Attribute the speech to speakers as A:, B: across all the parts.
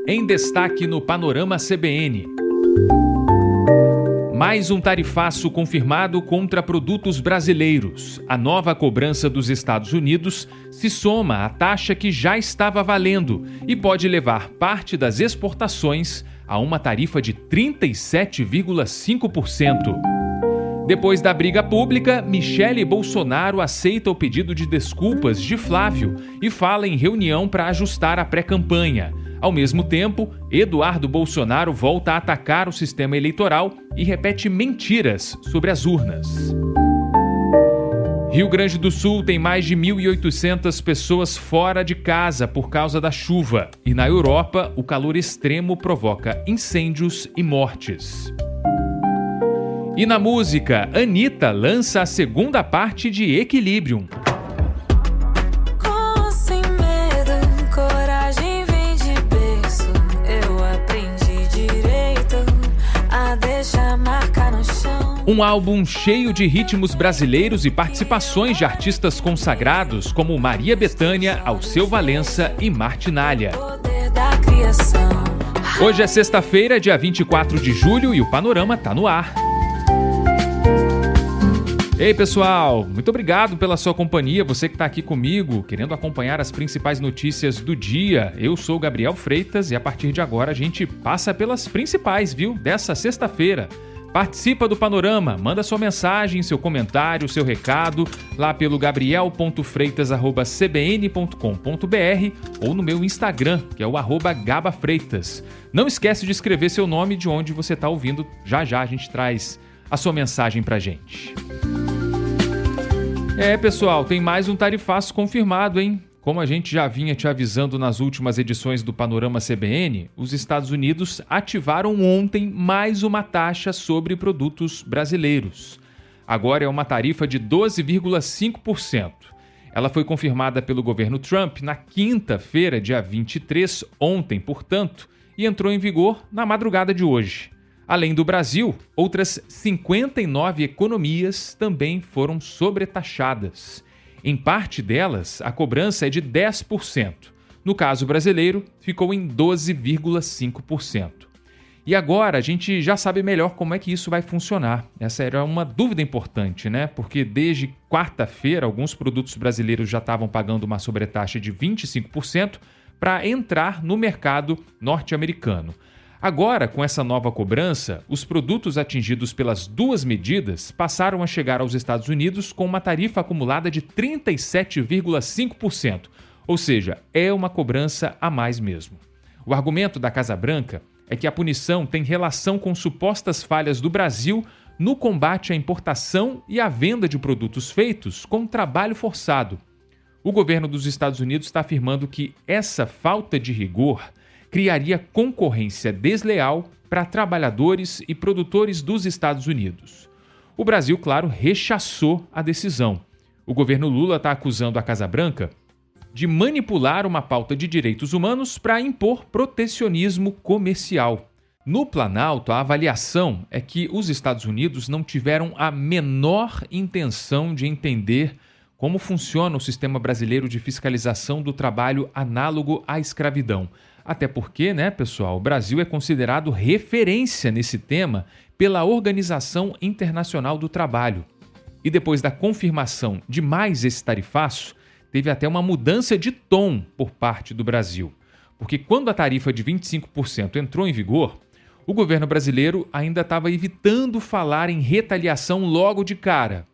A: Em destaque no Panorama CBN. Mais um tarifaço confirmado contra produtos brasileiros. A nova cobrança dos Estados Unidos se soma à taxa que já estava valendo e pode levar parte das exportações a uma tarifa de 37,5%. Depois da briga pública, Michele Bolsonaro aceita o pedido de desculpas de Flávio e fala em reunião para ajustar a pré-campanha. Ao mesmo tempo, Eduardo Bolsonaro volta a atacar o sistema eleitoral e repete mentiras sobre as urnas. Rio Grande do Sul tem mais de 1.800 pessoas fora de casa por causa da chuva. E na Europa, o calor extremo provoca incêndios e mortes. E na música, Anitta lança a segunda parte de Equilibrium. Um álbum cheio de ritmos brasileiros e participações de artistas consagrados como Maria Bethânia, Alceu Valença e Martinalha. Hoje é sexta-feira, dia 24 de julho, e o Panorama tá no ar. Ei, pessoal, muito obrigado pela sua companhia, você que está aqui comigo, querendo acompanhar as principais notícias do dia. Eu sou Gabriel Freitas e a partir de agora a gente passa pelas principais, viu, dessa sexta-feira. Participa do Panorama, manda sua mensagem, seu comentário, seu recado lá pelo gabriel.freitas@cbn.com.br ou no meu Instagram, que é o @gabafreitas. Não esquece de escrever seu nome e de onde você está ouvindo. Já já a gente traz a sua mensagem pra gente. Pessoal, tem mais um tarifaço confirmado, hein? Como a gente já vinha te avisando nas últimas edições do Panorama CBN, os Estados Unidos ativaram ontem mais uma taxa sobre produtos brasileiros. Agora é uma tarifa de 12,5%. Ela foi confirmada pelo governo Trump na quinta-feira, dia 23, ontem, portanto, e entrou em vigor na madrugada de hoje. Além do Brasil, outras 59 economias também foram sobretaxadas. Em parte delas, a cobrança é de 10%. No caso brasileiro, ficou em 12,5%. E agora a gente já sabe melhor como é que isso vai funcionar. Essa era uma dúvida importante, né? Porque desde quarta-feira, alguns produtos brasileiros já estavam pagando uma sobretaxa de 25% para entrar no mercado norte-americano. Agora, com essa nova cobrança, os produtos atingidos pelas duas medidas passaram a chegar aos Estados Unidos com uma tarifa acumulada de 37,5%, ou seja, é uma cobrança a mais mesmo. O argumento da Casa Branca é que a punição tem relação com supostas falhas do Brasil no combate à importação e à venda de produtos feitos com trabalho forçado. O governo dos Estados Unidos está afirmando que essa falta de rigor criaria concorrência desleal para trabalhadores e produtores dos Estados Unidos. O Brasil, claro, rechaçou a decisão. O governo Lula está acusando a Casa Branca de manipular uma pauta de direitos humanos para impor protecionismo comercial. No Planalto, a avaliação é que os Estados Unidos não tiveram a menor intenção de entender como funciona o sistema brasileiro de fiscalização do trabalho análogo à escravidão. Até porque, né, pessoal, o Brasil é considerado referência nesse tema pela Organização Internacional do Trabalho. E depois da confirmação de mais esse tarifaço, teve até uma mudança de tom por parte do Brasil. Porque quando a tarifa de 25% entrou em vigor, o governo brasileiro ainda estava evitando falar em retaliação logo de cara.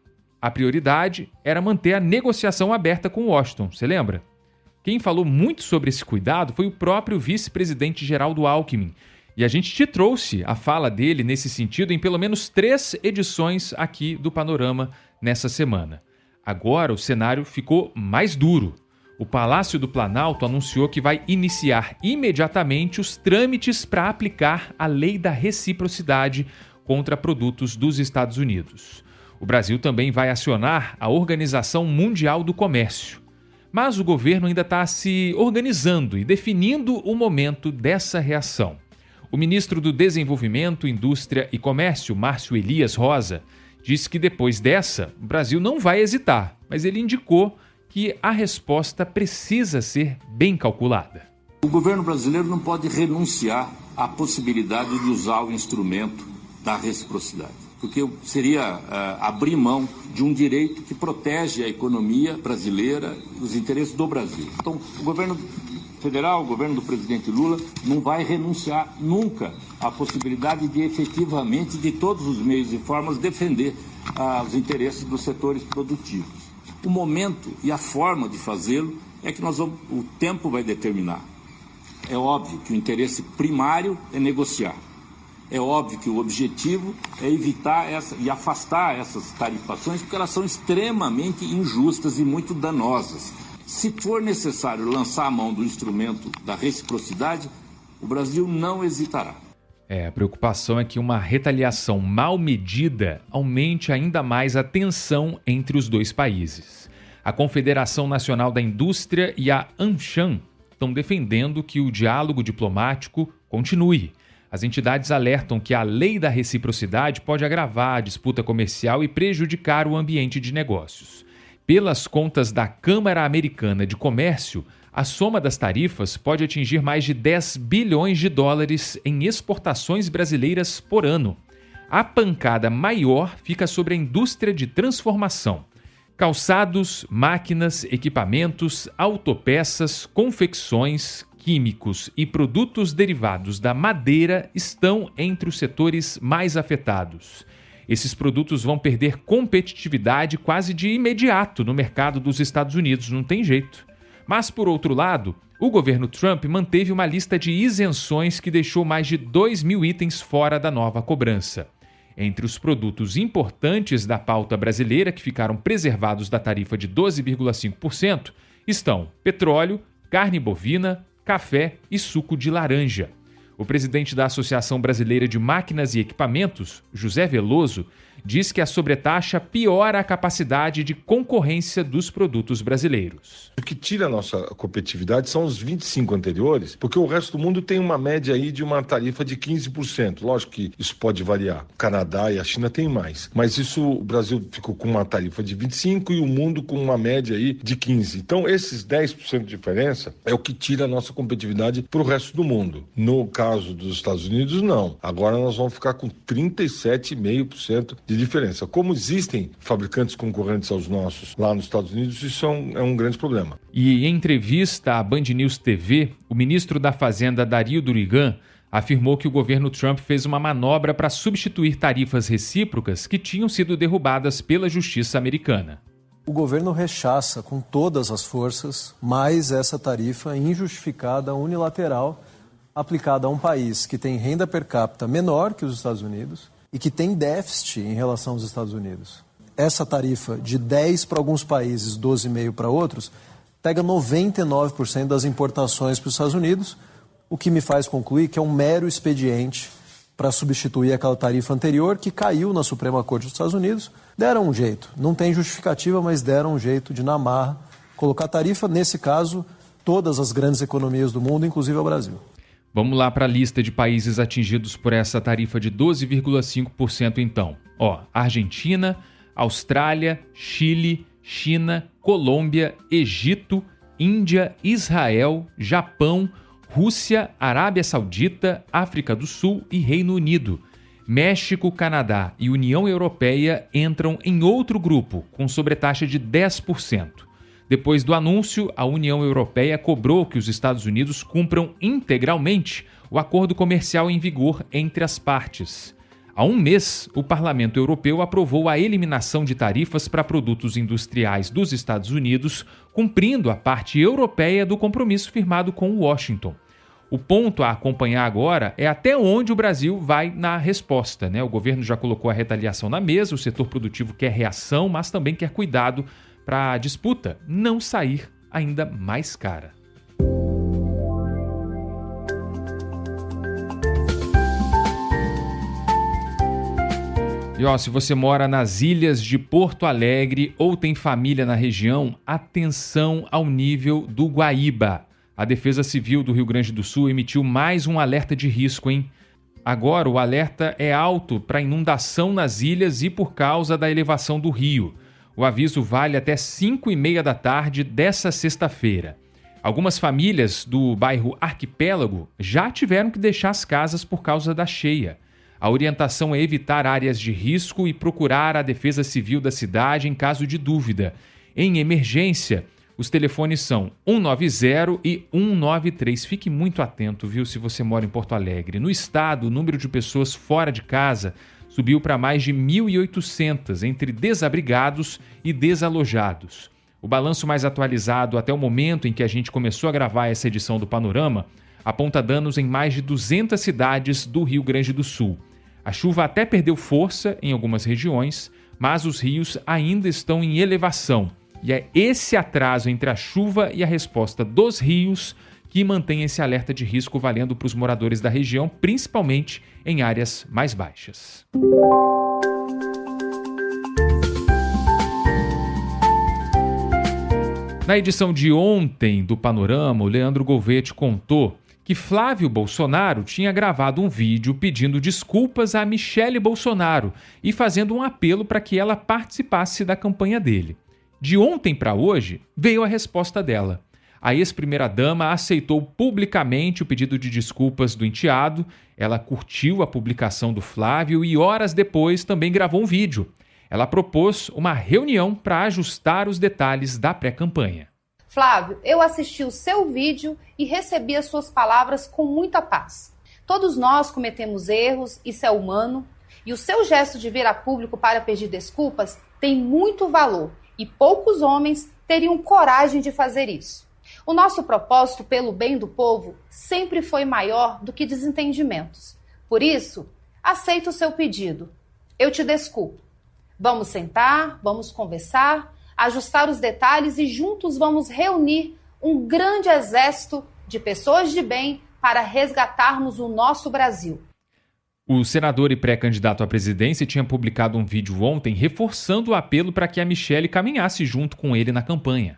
A: A prioridade era manter a negociação aberta com Washington, você lembra? Quem falou muito sobre esse cuidado foi o próprio vice-presidente Geraldo Alckmin. E a gente te trouxe a fala dele nesse sentido em pelo menos 3 edições aqui do Panorama nessa semana. Agora o cenário ficou mais duro. O Palácio do Planalto anunciou que vai iniciar imediatamente os trâmites para aplicar a lei da reciprocidade contra produtos dos Estados Unidos. O Brasil também vai acionar a Organização Mundial do Comércio. Mas o governo ainda está se organizando e definindo o momento dessa reação. O ministro do Desenvolvimento, Indústria e Comércio, Márcio Elias Rosa, disse que depois dessa, o Brasil não vai hesitar, mas ele indicou que a resposta precisa ser bem calculada.
B: O governo brasileiro não pode renunciar à possibilidade de usar o instrumento da reciprocidade, porque seria abrir mão de um direito que protege a economia brasileira e os interesses do Brasil. Então, o governo federal, o governo do presidente Lula, não vai renunciar nunca à possibilidade de efetivamente, de todos os meios e formas, defender os interesses dos setores produtivos. O momento e a forma de fazê-lo é que o tempo vai determinar. É óbvio que o interesse primário é negociar. É óbvio que o objetivo é evitar e afastar essas tarifações, porque elas são extremamente injustas e muito danosas. Se for necessário lançar a mão do instrumento da reciprocidade, o Brasil não hesitará.
A: A preocupação é que uma retaliação mal medida aumente ainda mais a tensão entre os dois países. A Confederação Nacional da Indústria e a AmCham estão defendendo que o diálogo diplomático continue. As entidades alertam que a lei da reciprocidade pode agravar a disputa comercial e prejudicar o ambiente de negócios. Pelas contas da Câmara Americana de Comércio, a soma das tarifas pode atingir mais de 10 bilhões de dólares em exportações brasileiras por ano. A pancada maior fica sobre a indústria de transformação. Calçados, máquinas, equipamentos, autopeças, confecções, químicos e produtos derivados da madeira estão entre os setores mais afetados. Esses produtos vão perder competitividade quase de imediato no mercado dos Estados Unidos, não tem jeito. Mas, por outro lado, o governo Trump manteve uma lista de isenções que deixou mais de 2.000 itens fora da nova cobrança. Entre os produtos importantes da pauta brasileira que ficaram preservados da tarifa de 12,5% estão petróleo, carne bovina, café e suco de laranja. O presidente da Associação Brasileira de Máquinas e Equipamentos, José Veloso, diz que a sobretaxa piora a capacidade de concorrência dos produtos brasileiros.
C: O que tira a nossa competitividade são os 25 anteriores, porque o resto do mundo tem uma média aí de uma tarifa de 15%. Lógico que isso pode variar. O Canadá e a China têm mais. Mas o Brasil ficou com uma tarifa de 25% e o mundo com uma média aí de 15%. Então, esses 10% de diferença é o que tira a nossa competitividade para o resto do mundo. No caso dos Estados Unidos, não. Agora nós vamos ficar com 37,5% de diferença. Como existem fabricantes concorrentes aos nossos lá nos Estados Unidos, isso é um grande problema.
A: E em entrevista à Band News TV, o ministro da Fazenda, Dario Durigan, afirmou que o governo Trump fez uma manobra para substituir tarifas recíprocas que tinham sido derrubadas pela justiça americana.
D: O governo rechaça com todas as forças mais essa tarifa injustificada, unilateral, aplicada a um país que tem renda per capita menor que os Estados Unidos e que tem déficit em relação aos Estados Unidos. Essa tarifa de 10 para alguns países, 12,5 para outros, pega 99% das importações para os Estados Unidos, o que me faz concluir que é um mero expediente para substituir aquela tarifa anterior que caiu na Suprema Corte dos Estados Unidos. Deram um jeito, não tem justificativa, mas deram um jeito de, na marra, colocar tarifa, nesse caso, todas as grandes economias do mundo, inclusive o Brasil.
A: Vamos lá para a lista de países atingidos por essa tarifa de 12,5% então. Argentina, Austrália, Chile, China, Colômbia, Egito, Índia, Israel, Japão, Rússia, Arábia Saudita, África do Sul e Reino Unido. México, Canadá e União Europeia entram em outro grupo, com sobretaxa de 10%. Depois do anúncio, a União Europeia cobrou que os Estados Unidos cumpram integralmente o acordo comercial em vigor entre as partes. Há um mês, o Parlamento Europeu aprovou a eliminação de tarifas para produtos industriais dos Estados Unidos, cumprindo a parte europeia do compromisso firmado com Washington. O ponto a acompanhar agora é até onde o Brasil vai na resposta, né? O governo já colocou a retaliação na mesa, o setor produtivo quer reação, mas também quer cuidado para a disputa não sair ainda mais cara. E se você mora nas ilhas de Porto Alegre ou tem família na região, atenção ao nível do Guaíba. A Defesa Civil do Rio Grande do Sul emitiu mais um alerta de risco, hein? Agora o alerta é alto para inundação nas ilhas e por causa da elevação do rio. O aviso vale até 5h30 da tarde dessa sexta-feira. Algumas famílias do bairro Arquipélago já tiveram que deixar as casas por causa da cheia. A orientação é evitar áreas de risco e procurar a Defesa Civil da cidade em caso de dúvida. Em emergência, os telefones são 190 e 193. Fique muito atento, viu, se você mora em Porto Alegre. No estado, o número de pessoas fora de casa subiu para mais de 1.800, entre desabrigados e desalojados. O balanço mais atualizado até o momento em que a gente começou a gravar essa edição do Panorama aponta danos em mais de 200 cidades do Rio Grande do Sul. A chuva até perdeu força em algumas regiões, mas os rios ainda estão em elevação. E é esse atraso entre a chuva e a resposta dos rios que mantém esse alerta de risco valendo para os moradores da região, principalmente em áreas mais baixas. Na edição de ontem do Panorama, o Leandro Golvetti contou que Flávio Bolsonaro tinha gravado um vídeo pedindo desculpas a Michele Bolsonaro e fazendo um apelo para que ela participasse da campanha dele. De ontem para hoje, veio a resposta dela. A ex-primeira-dama aceitou publicamente o pedido de desculpas do enteado, ela curtiu a publicação do Flávio e horas depois também gravou um vídeo. Ela propôs uma reunião para ajustar os detalhes da pré-campanha.
E: Flávio, eu assisti o seu vídeo e recebi as suas palavras com muita paz. Todos nós cometemos erros, isso é humano, e o seu gesto de vir a público para pedir desculpas tem muito valor e poucos homens teriam coragem de fazer isso. O nosso propósito pelo bem do povo sempre foi maior do que desentendimentos. Por isso, aceito o seu pedido. Eu te desculpo. Vamos sentar, vamos conversar, ajustar os detalhes e juntos vamos reunir um grande exército de pessoas de bem para resgatarmos o nosso Brasil.
A: O senador e pré-candidato à presidência tinha publicado um vídeo ontem reforçando o apelo para que a Michele caminhasse junto com ele na campanha.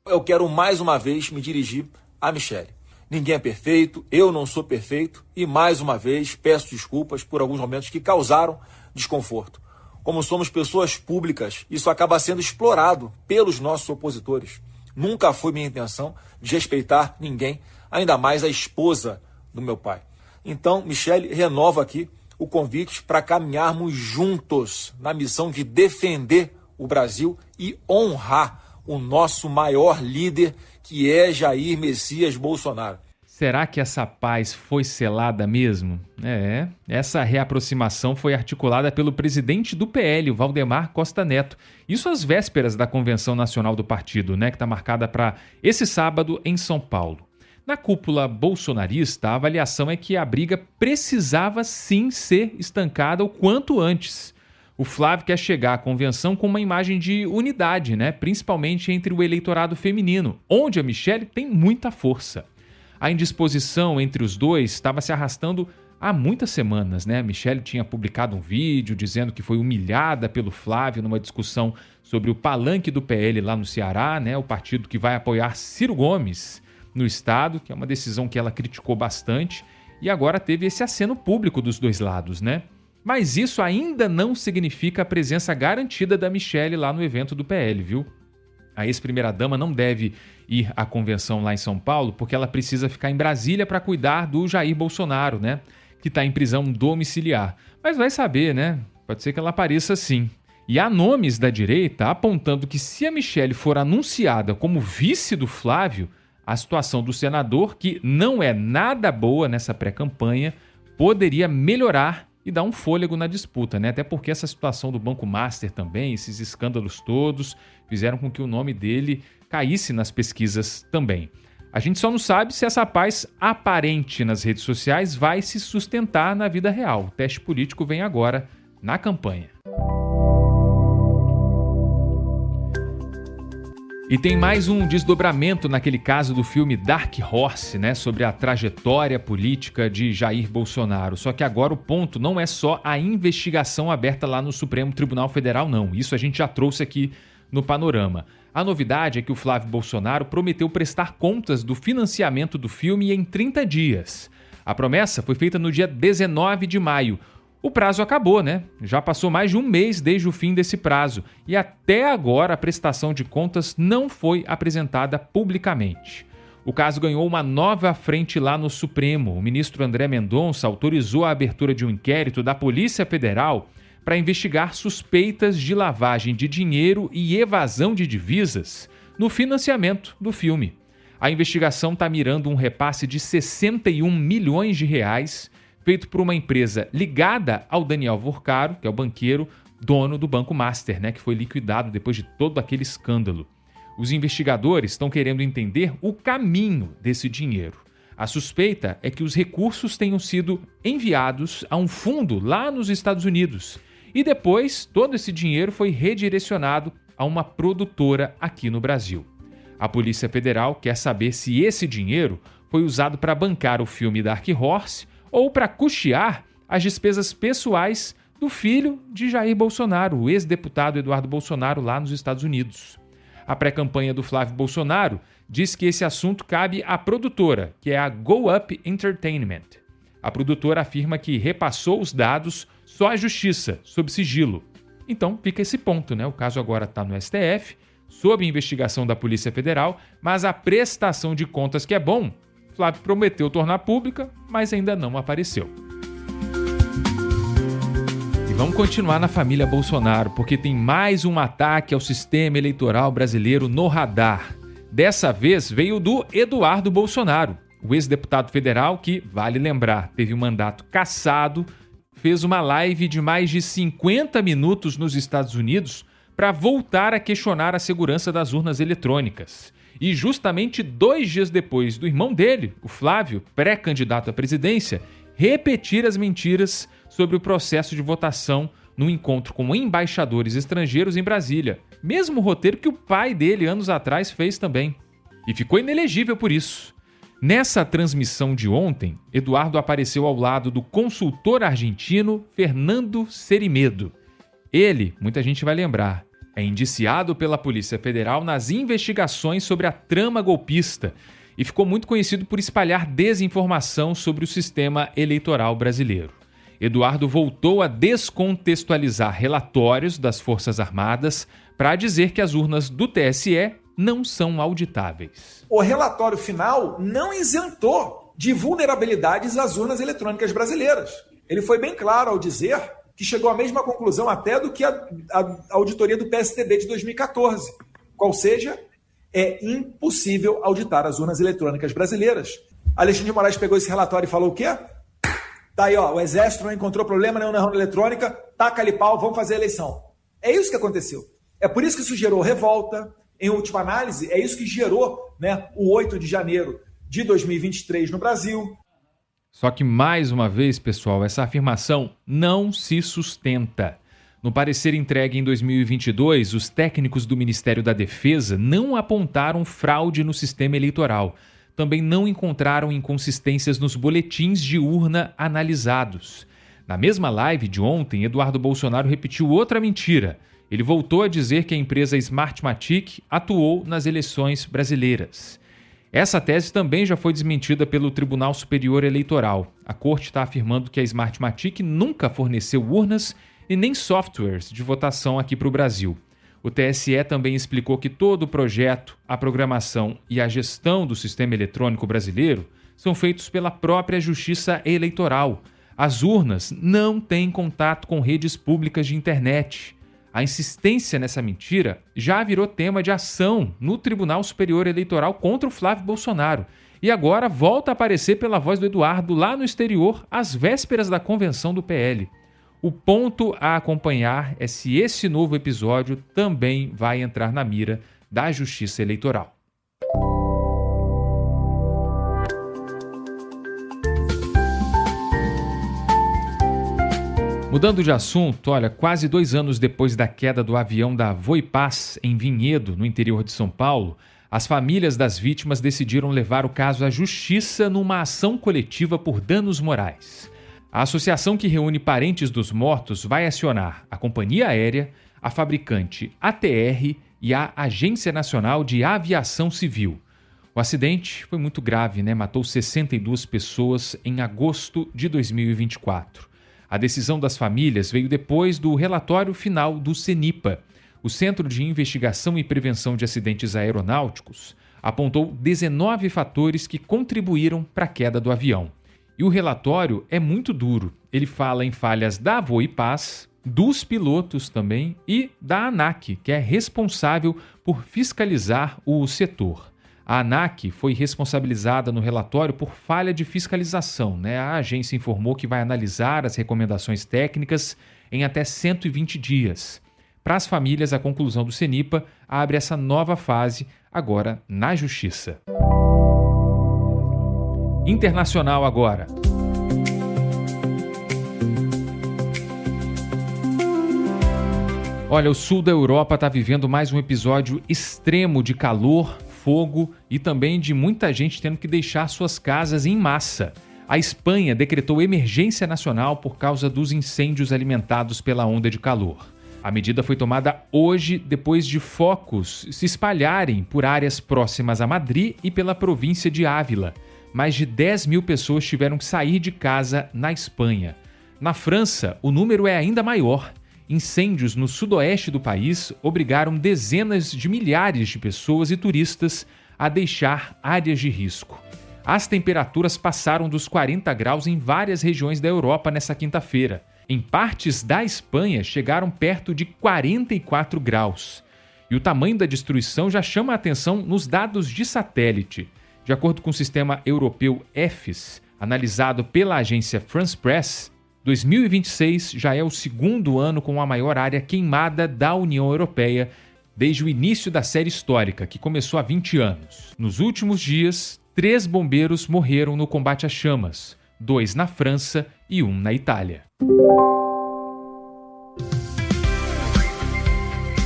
F: Eu quero mais uma vez me dirigir à Michele. Ninguém é perfeito, eu não sou perfeito e mais uma vez peço desculpas por alguns momentos que causaram desconforto. Como somos pessoas públicas, isso acaba sendo explorado pelos nossos opositores. Nunca foi minha intenção desrespeitar ninguém, ainda mais a esposa do meu pai. Então, Michele, renova aqui o convite para caminharmos juntos na missão de defender o Brasil e honrar o nosso maior líder, que é Jair Messias Bolsonaro.
A: Será que essa paz foi selada mesmo? Essa reaproximação foi articulada pelo presidente do PL, o Valdemar Costa Neto. Isso às vésperas da Convenção Nacional do Partido, que está marcada para esse sábado em São Paulo. Na cúpula bolsonarista, a avaliação é que a briga precisava sim ser estancada o quanto antes. O Flávio quer chegar à convenção com uma imagem de unidade, principalmente entre o eleitorado feminino, onde a Michele tem muita força. A indisposição entre os dois estava se arrastando há muitas semanas. A Michele tinha publicado um vídeo dizendo que foi humilhada pelo Flávio numa discussão sobre o palanque do PL lá no Ceará, o partido que vai apoiar Ciro Gomes no estado, que é uma decisão que ela criticou bastante, e agora teve esse aceno público dos dois lados, Mas isso ainda não significa a presença garantida da Michele lá no evento do PL, viu? A ex-primeira-dama não deve ir à convenção lá em São Paulo porque ela precisa ficar em Brasília para cuidar do Jair Bolsonaro, que está em prisão domiciliar. Mas vai saber, Pode ser que ela apareça sim. E há nomes da direita apontando que se a Michele for anunciada como vice do Flávio, a situação do senador, que não é nada boa nessa pré-campanha, poderia melhorar e dar um fôlego na disputa, Até porque essa situação do Banco Master também, esses escândalos todos, fizeram com que o nome dele caísse nas pesquisas também. A gente só não sabe se essa paz aparente nas redes sociais vai se sustentar na vida real. O teste político vem agora na campanha. E tem mais um desdobramento naquele caso do filme Dark Horse, sobre a trajetória política de Jair Bolsonaro. Só que agora o ponto não é só a investigação aberta lá no Supremo Tribunal Federal, não. Isso a gente já trouxe aqui no Panorama. A novidade é que o Flávio Bolsonaro prometeu prestar contas do financiamento do filme em 30 dias. A promessa foi feita no dia 19 de maio. O prazo acabou, Já passou mais de um mês desde o fim desse prazo e até agora a prestação de contas não foi apresentada publicamente. o caso ganhou uma nova frente lá no Supremo. O ministro André Mendonça autorizou a abertura de um inquérito da Polícia Federal para investigar suspeitas de lavagem de dinheiro e evasão de divisas no financiamento do filme. A investigação está mirando um repasse de 61 milhões de reais feito por uma empresa ligada ao Daniel Vorcaro, que é o banqueiro dono do Banco Master, que foi liquidado depois de todo aquele escândalo. Os investigadores estão querendo entender o caminho desse dinheiro. A suspeita é que os recursos tenham sido enviados a um fundo lá nos Estados Unidos e depois todo esse dinheiro foi redirecionado a uma produtora aqui no Brasil. A Polícia Federal quer saber se esse dinheiro foi usado para bancar o filme Dark Horse ou para custear as despesas pessoais do filho de Jair Bolsonaro, o ex-deputado Eduardo Bolsonaro, lá nos Estados Unidos. A pré-campanha do Flávio Bolsonaro diz que esse assunto cabe à produtora, que é a Go Up Entertainment. A produtora afirma que repassou os dados só à Justiça, sob sigilo. Então fica esse ponto, O caso agora está no STF, sob investigação da Polícia Federal, mas a prestação de contas que é bom, Flávio prometeu tornar pública, mas ainda não apareceu. Vamos continuar na família Bolsonaro, porque tem mais um ataque ao sistema eleitoral brasileiro no radar. Dessa vez veio do Eduardo Bolsonaro, o ex-deputado federal que, vale lembrar, teve o mandato cassado, fez uma live de mais de 50 minutos nos Estados Unidos para voltar a questionar a segurança das urnas eletrônicas. E justamente 2 dias depois do irmão dele, o Flávio, pré-candidato à presidência, repetir as mentiras sobre o processo de votação no encontro com embaixadores estrangeiros em Brasília. Mesmo roteiro que o pai dele, anos atrás, fez também. E ficou inelegível por isso. Nessa transmissão de ontem, Eduardo apareceu ao lado do consultor argentino Fernando Cerimedo. Ele, muita gente vai lembrar, é indiciado pela Polícia Federal nas investigações sobre a trama golpista e ficou muito conhecido por espalhar desinformação sobre o sistema eleitoral brasileiro. Eduardo voltou a descontextualizar relatórios das Forças Armadas para dizer que as urnas do TSE não são auditáveis.
G: O relatório final não isentou de vulnerabilidades as urnas eletrônicas brasileiras. Ele foi bem claro ao dizer que chegou à mesma conclusão até do que a auditoria do PSDB de 2014. Qual seja, é impossível auditar as urnas eletrônicas brasileiras. Alexandre de Moraes pegou esse relatório e falou o quê? Tá aí, o Exército não encontrou problema nenhum na urna eletrônica, taca ali pau, vamos fazer a eleição. É isso que aconteceu. É por isso que isso gerou revolta. Em última análise, é isso que gerou, o 8 de janeiro de 2023 no Brasil.
A: Só que, mais uma vez, pessoal, essa afirmação não se sustenta. No parecer entregue em 2022, os técnicos do Ministério da Defesa não apontaram fraude no sistema eleitoral. Também não encontraram inconsistências nos boletins de urna analisados. Na mesma live de ontem, Eduardo Bolsonaro repetiu outra mentira. Ele voltou a dizer que a empresa Smartmatic atuou nas eleições brasileiras. Essa tese também já foi desmentida pelo Tribunal Superior Eleitoral. A corte está afirmando que a Smartmatic nunca forneceu urnas e nem softwares de votação aqui para o Brasil. O TSE também explicou que todo o projeto, a programação e a gestão do sistema eletrônico brasileiro são feitos pela própria Justiça Eleitoral. As urnas não têm contato com redes públicas de internet. A insistência nessa mentira já virou tema de ação no Tribunal Superior Eleitoral contra o Flávio Bolsonaro. E agora volta a aparecer pela voz do Eduardo lá no exterior, às vésperas da convenção do PL. O ponto a acompanhar é se esse novo episódio também vai entrar na mira da Justiça Eleitoral. Mudando de assunto, olha, quase 2 anos depois da queda do avião da Voipaz em Vinhedo, no interior de São Paulo, as famílias das vítimas decidiram levar o caso à justiça numa ação coletiva por danos morais. A associação que reúne parentes dos mortos vai acionar a companhia aérea, a fabricante ATR e a Agência Nacional de Aviação Civil. O acidente foi muito grave, Matou 62 pessoas em agosto de 2024. A decisão das famílias veio depois do relatório final do CENIPA, o Centro de Investigação e Prevenção de Acidentes Aeronáuticos, apontou 19 fatores que contribuíram para a queda do avião. E o relatório é muito duro. Ele fala em falhas da Avô e Paz, dos pilotos também e da ANAC, que é responsável por fiscalizar o setor. A ANAC foi responsabilizada no relatório por falha de fiscalização, né? A agência informou que vai analisar as recomendações técnicas em até 120 dias. Para as famílias, a conclusão do CENIPA abre essa nova fase agora na Justiça. Internacional agora. Olha, o sul da Europa está vivendo mais um episódio extremo de calor, fogo e também de muita gente tendo que deixar suas casas em massa. A Espanha decretou emergência nacional por causa dos incêndios alimentados pela onda de calor. A medida foi tomada hoje depois de focos se espalharem por áreas próximas a Madrid e pela província de Ávila. Mais de 10 mil pessoas tiveram que sair de casa na Espanha. Na França, o número é ainda maior. Incêndios no sudoeste do país obrigaram dezenas de milhares de pessoas e turistas a deixar áreas de risco. As temperaturas passaram dos 40 graus em várias regiões da Europa nessa quinta-feira. Em partes da Espanha, chegaram perto de 44 graus. E o tamanho da destruição já chama a atenção nos dados de satélite. De acordo com o sistema europeu EFES, analisado pela agência France Press, 2026 já é o segundo ano com a maior área queimada da União Europeia desde o início da série histórica, que começou há 20 anos. Nos últimos dias, 3 bombeiros morreram no combate às chamas, 2 na França e 1 na Itália.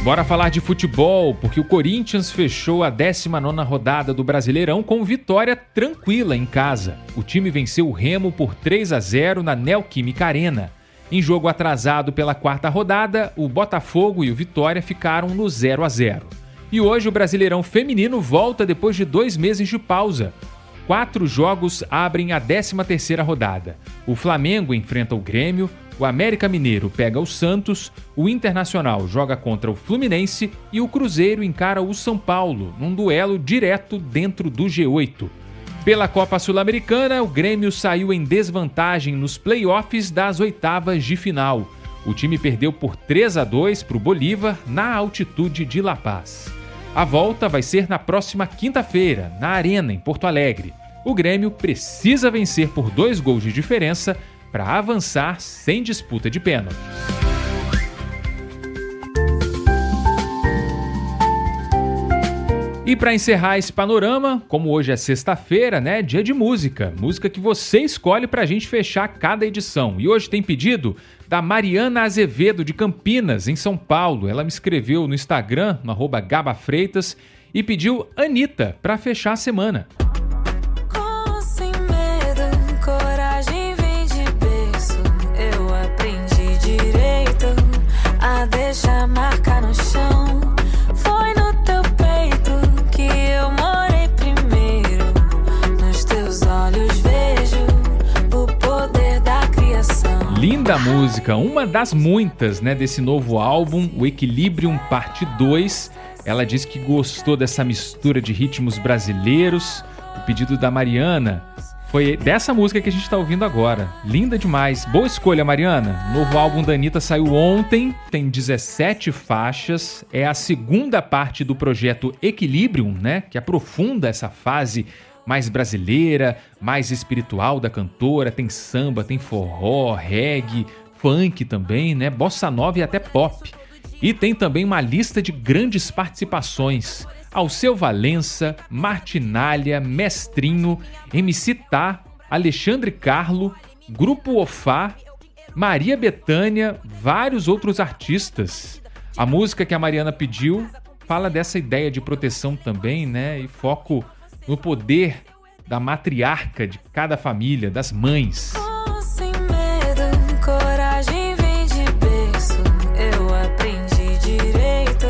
A: Bora falar de futebol, porque o Corinthians fechou a 19ª rodada do Brasileirão com vitória tranquila em casa. O time venceu o Remo por 3-0 na Neoquímica Arena. Em jogo atrasado pela 4ª rodada, o Botafogo e o Vitória ficaram no 0-0. E hoje o Brasileirão Feminino volta depois de 2 meses de pausa. 4 jogos abrem a 13ª rodada. O Flamengo enfrenta o Grêmio, o América Mineiro pega o Santos, o Internacional joga contra o Fluminense e o Cruzeiro encara o São Paulo, num duelo direto dentro do G8. Pela Copa Sul-Americana, o Grêmio saiu em desvantagem nos play-offs das oitavas de final. O time perdeu por 3-2 para o Bolívar na altitude de La Paz. A volta vai ser na próxima quinta-feira, na Arena, em Porto Alegre. O Grêmio precisa vencer por 2 gols de diferença para avançar sem disputa de pênalti. E para encerrar esse panorama, como hoje é sexta-feira, né, dia de música. Música que você escolhe para a gente fechar cada edição. E hoje tem pedido da Mariana Azevedo, de Campinas, em São Paulo. Ela me escreveu no Instagram, no @gabafreitas, e pediu Anitta para fechar a semana.
H: Deixa a marca no chão. Foi no teu peito que eu morei primeiro. Nos teus olhos vejo o poder da criação.
A: Linda música, uma das muitas, né, desse novo álbum, o Equilibrium Parte 2. Ela diz que gostou dessa mistura de ritmos brasileiros. O pedido da Mariana foi dessa música que a gente está ouvindo agora. Linda demais. Boa escolha, Mariana. O novo álbum da Anitta saiu ontem, tem 17 faixas. É a segunda parte do projeto Equilibrium, né? Que aprofunda essa fase mais brasileira, mais espiritual da cantora. Tem samba, tem forró, reggae, funk também, né? Bossa nova e até pop. E tem também uma lista de grandes participações. Alceu Valença, Martinalha, Mestrinho, MC Tá, Alexandre Carlo, Grupo Ofá, Maria Bethânia, vários outros artistas. A música que a Mariana pediu fala dessa ideia de proteção também, né? E foco no poder da matriarca de cada família, das mães.
H: Sem medo, coragem vem de berço. Eu aprendi direito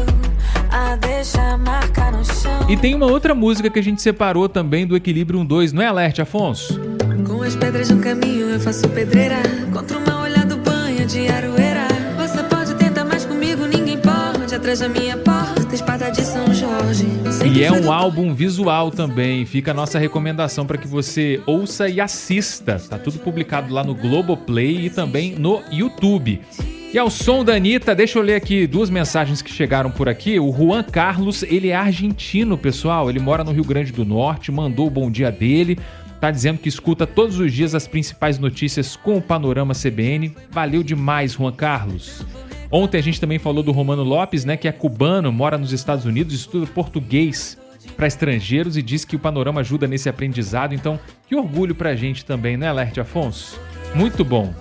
H: a deixar marca no chão.
A: E tem uma outra música que a gente separou também do Equilibrium 2, não é, Alerte Afonso?
H: Com as pedras no caminho eu faço pedreira. Contra uma olhada do banho de aroeira. Você pode tentar mais comigo, ninguém pode atrás da minha porta, espada de São Jorge.
A: E é um álbum visual também. Fica a nossa recomendação para que você ouça e assista. Tá tudo publicado lá no Globoplay e também no YouTube. E ao som da Anitta, deixa eu ler aqui 2 mensagens que chegaram por aqui. O Juan Carlos, ele é argentino, pessoal. Ele mora no Rio Grande do Norte, mandou o bom dia dele. Tá dizendo que escuta todos os dias as principais notícias com o Panorama CBN. Valeu demais, Juan Carlos. Ontem a gente também falou do Romano Lopes, né, que é cubano, mora nos Estados Unidos, estuda português para estrangeiros e diz que o Panorama ajuda nesse aprendizado. Então, que orgulho pra gente também, né, Laerte Afonso? Muito bom.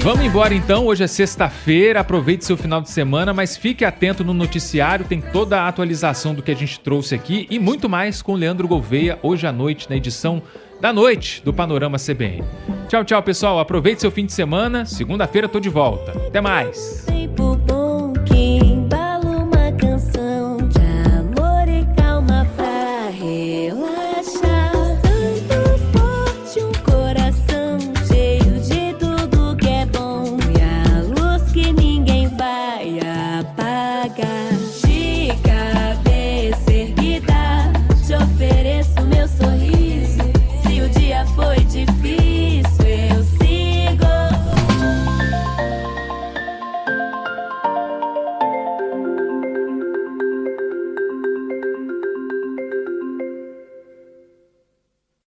A: Vamos embora então, hoje é sexta-feira, aproveite seu final de semana, mas fique atento no noticiário, tem toda a atualização do que a gente trouxe aqui e muito mais com o Leandro Gouveia hoje à noite na edição da noite do Panorama CBN. Tchau, tchau pessoal, aproveite seu fim de semana, segunda-feira tô de volta, até mais!